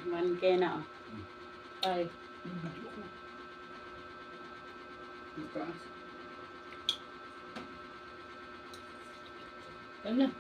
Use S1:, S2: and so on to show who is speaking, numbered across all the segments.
S1: 1K na oh. Ay. Ano?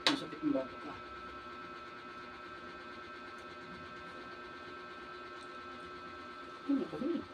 S2: Masakit ng bata ka. Ano ka ba yun?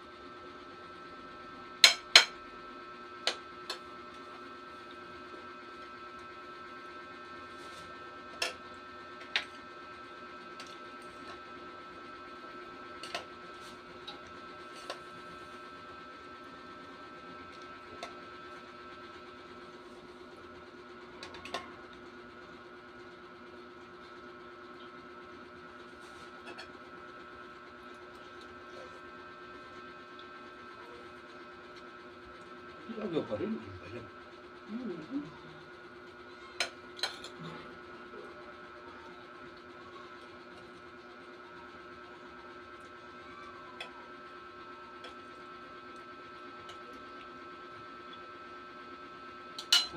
S2: Agaw pa rin. Ano ba yan?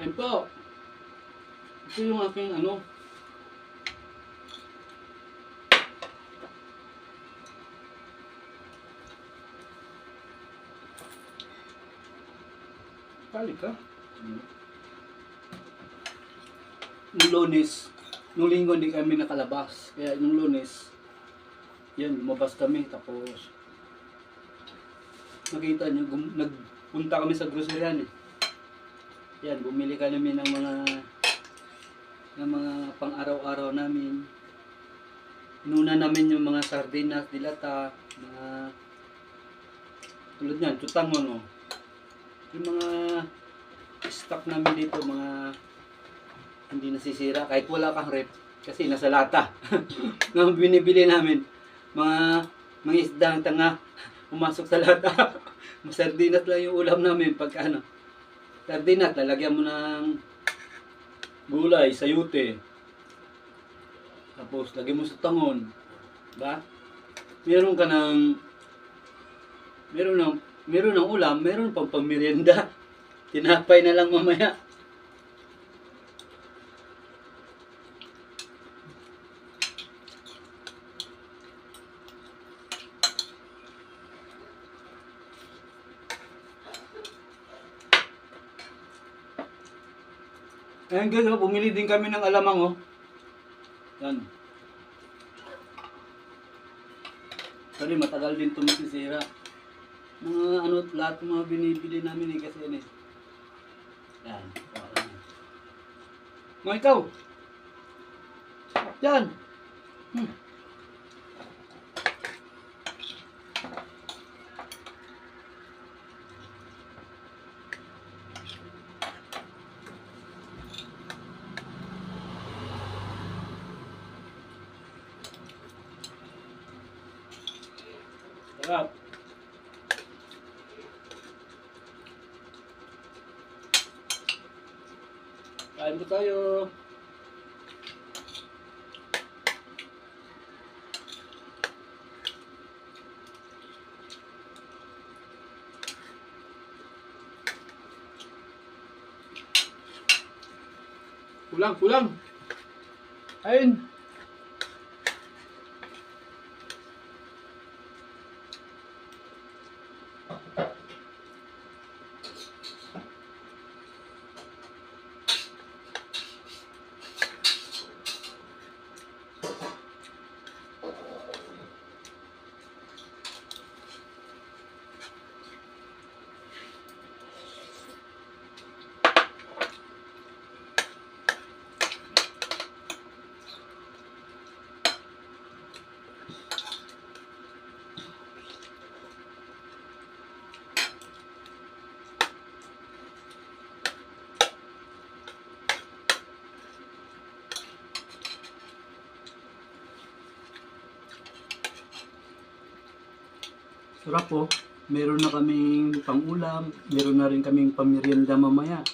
S2: Ayun po. Ito yung aking ano. Kali ka. Nung Lunes, nung Linggo hindi kami nakalabas. Kaya nung Lunes, yan, lumabas kami. Tapos, nakita nyo, nagpunta kami sa groceryan eh. Yan, bumili kami ng mga pang-araw-araw namin. Inuna namin yung mga sardinas, dilata, mga tulad yan, tutangon, oh. Yung mga stock namin dito, mga hindi nasisira, kahit wala kang rep, kasi nasa lata. Nang binibili namin, mga isdang tanga, pumasok sa lata. Sardinas lang yung ulam namin pagka ano. Sardinas, lalagyan mo ng gulay, sayute. Tapos, lagyan mo sa tangon. Diba? Meron ng ulam, meron pang pamirienda. Tinapay na lang mamaya. Ayan guys, oh, bumili din kami ng alamang, oh. Yan. Sorry, matagal din ito masisira. Mga ano, lahat ng mga binibili namin eh, kasi yan eh. Yan. Mga ikaw. Yan. Sarap. Kain po tayo.
S3: Kulang, kulang.
S2: Kain. Sarap po. Meron na kaming pang-ulam, meron na rin kaming pamerienda mamaya.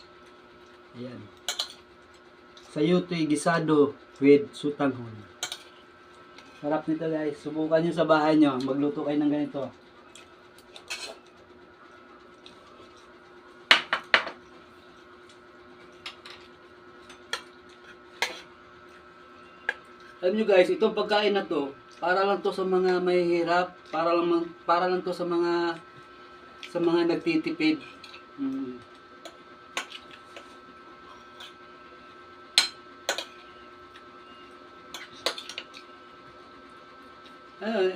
S2: Ayan. Sayote gisado with sutanghon. Sarap nito guys. Subukan nyo sa bahay nyo. Magluto kayo ng ganito. Alam nyo guys, itong pagkain na to, para lang to sa mga mahihirap, para lang to sa mga nagtitipid.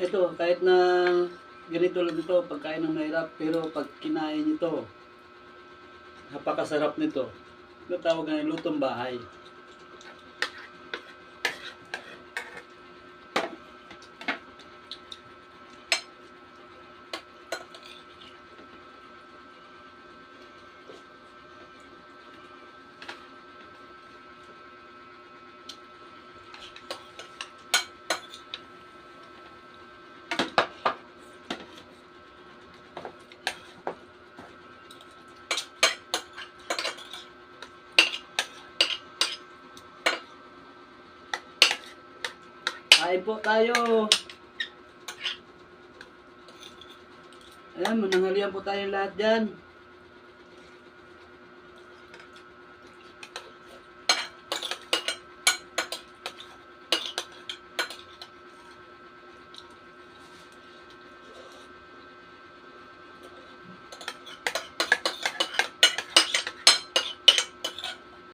S2: Ito, kahit na ganito lang ito, pagkain ng mahirap, pero pag kinain nito, napakasarap nito. Ito tawag na lutong bahay. Kain po tayo. Ayan, mananghalian po tayo lahat dyan.